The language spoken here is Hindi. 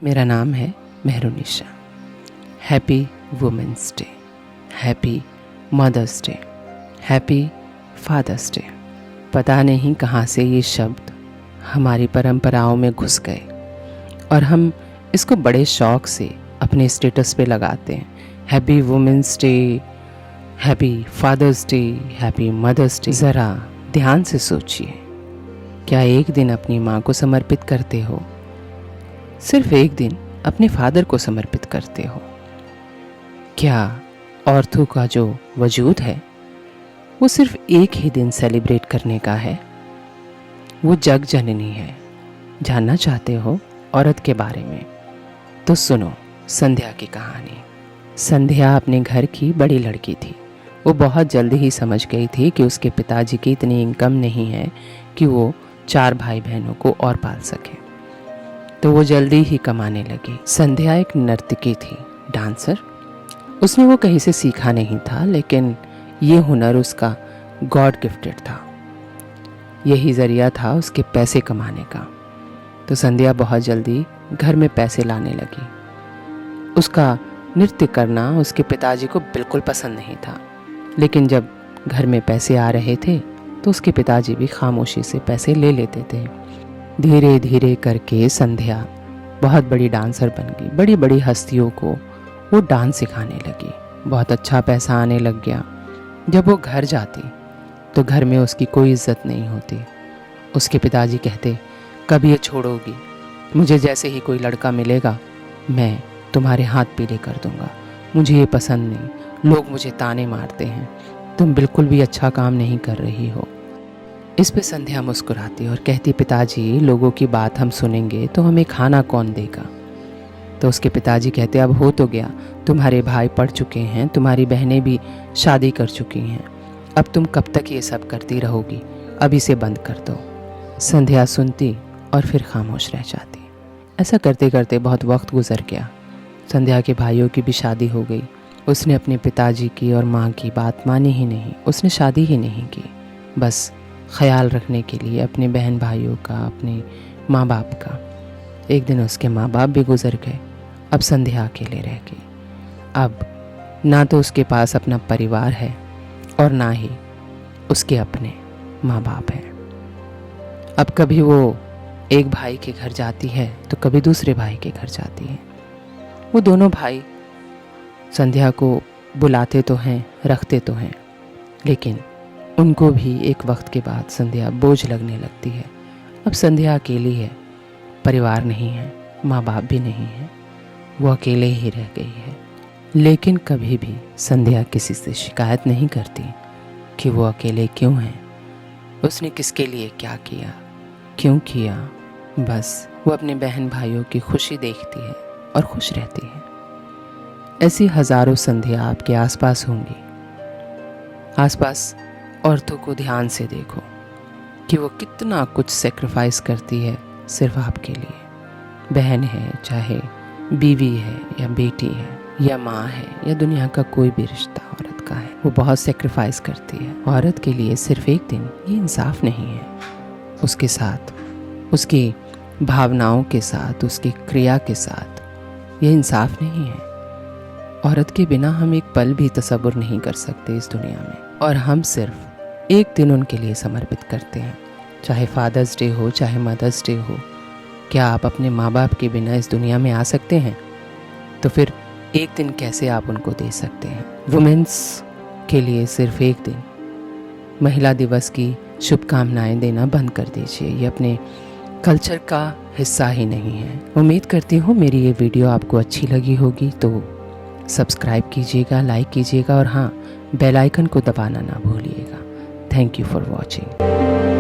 मेरा नाम है Mehrunisha. Happy women's day, happy mother's day, happy father's day. पता नहीं कहाँ से ये शब्द हमारी परंपराओं में घुस गए और हम इसको बड़े शौक़ से अपने स्टेटस पे लगाते हैं। Happy women's day, happy father's day, happy mother's day. ज़रा ध्यान से सोचिए, क्या एक दिन अपनी माँ को समर्पित करते हो? सिर्फ एक दिन अपने फादर को समर्पित करते हो? क्या औरतों का जो वजूद है वो सिर्फ एक ही दिन सेलिब्रेट करने का है? वो जग जननी है। जानना चाहते हो औरत के बारे में? तो सुनो संध्या की कहानी। संध्या अपने घर की बड़ी लड़की थी। वो बहुत जल्दी ही समझ गई थी कि उसके पिताजी की इतनी इनकम नहीं है कि वो 4 भाई बहनों को और पाल सके, तो वो जल्दी ही कमाने लगी। संध्या एक नर्तकी थी, डांसर। उसने वो कहीं से सीखा नहीं था, लेकिन ये हुनर उसका गॉड गिफ्टेड था। यही ज़रिया था उसके पैसे कमाने का। तो संध्या बहुत जल्दी घर में पैसे लाने लगी। उसका नृत्य करना उसके पिताजी को बिल्कुल पसंद नहीं था, लेकिन जब घर में पैसे आ रहे थे तो उसके पिताजी भी खामोशी से पैसे ले लेते थे। धीरे धीरे करके संध्या बहुत बड़ी डांसर बन गई। बड़ी बड़ी हस्तियों को वो डांस सिखाने लगी। बहुत अच्छा पैसा आने लग गया। जब वो घर जाती तो घर में उसकी कोई इज्जत नहीं होती। उसके पिताजी कहते, कब ये छोड़ोगी? मुझे जैसे ही कोई लड़का मिलेगा मैं तुम्हारे हाथ पीले कर दूंगा। मुझे ये पसंद नहीं। लोग मुझे ताने मारते हैं, तुम बिल्कुल भी अच्छा काम नहीं कर रही हो। इस पे संध्या मुस्कुराती और कहती, पिताजी लोगों की बात हम सुनेंगे तो हमें खाना कौन देगा? तो उसके पिताजी कहते, अब हो तो गया, तुम्हारे भाई पढ़ चुके हैं, तुम्हारी बहनें भी शादी कर चुकी हैं, अब तुम कब तक ये सब करती रहोगी? अब इसे बंद कर दो। संध्या सुनती और फिर खामोश रह जाती। ऐसा करते करते बहुत वक्त गुजर गया। संध्या के भाइयों की भी शादी हो गई। उसने अपने पिताजी की और माँ की बात मानी ही नहीं। उसने शादी ही नहीं की, बस ख्याल रखने के लिए अपने बहन भाइयों का, अपने माँ बाप का। एक दिन उसके माँ बाप भी गुजर गए। अब संध्या अकेले रह गई। अब ना तो उसके पास अपना परिवार है और ना ही उसके अपने माँ बाप हैं। अब कभी वो एक भाई के घर जाती है तो कभी दूसरे भाई के घर जाती है। वो दोनों भाई संध्या को बुलाते तो हैं, रखते तो हैं, लेकिन उनको भी एक वक्त के बाद संध्या बोझ लगने लगती है। अब संध्या अकेली है, परिवार नहीं है, माँ बाप भी नहीं है, वो अकेले ही रह गई है। लेकिन कभी भी संध्या किसी से शिकायत नहीं करती कि वो अकेले क्यों है, उसने किसके लिए क्या किया, क्यों किया। बस वो अपने बहन भाइयों की खुशी देखती है और खुश रहती है। ऐसी हज़ारों संध्या आपके आसपास होंगी। आसपास औरतों को ध्यान से देखो कि वो कितना कुछ सेक्रीफाइस करती है सिर्फ आपके लिए। बहन है, चाहे बीवी है या बेटी है या माँ है या दुनिया का कोई भी रिश्ता औरत का है, वो बहुत सेक्रीफाइस करती है औरत के लिए। सिर्फ एक दिन, ये इंसाफ नहीं है। उसके साथ, उसकी भावनाओं के साथ, उसकी क्रिया के साथ ये इंसाफ नहीं है। औरत के बिना हम एक पल भी तसव्वुर नहीं कर सकते इस दुनिया में, और हम सिर्फ एक दिन उनके लिए समर्पित करते हैं, चाहे फादर्स डे हो, चाहे मदर्स डे हो। क्या आप अपने माँ बाप के बिना इस दुनिया में आ सकते हैं? तो फिर एक दिन कैसे आप उनको दे सकते हैं? वुमेन्स के लिए सिर्फ एक दिन महिला दिवस की शुभकामनाएं देना बंद कर दीजिए। ये अपने कल्चर का हिस्सा ही नहीं है। उम्मीद करती हूँ मेरी ये वीडियो आपको अच्छी लगी होगी, तो सब्सक्राइब कीजिएगा, लाइक कीजिएगा और हाँ, बेल आइकन को दबाना ना भूलिएगा। Thank you for watching.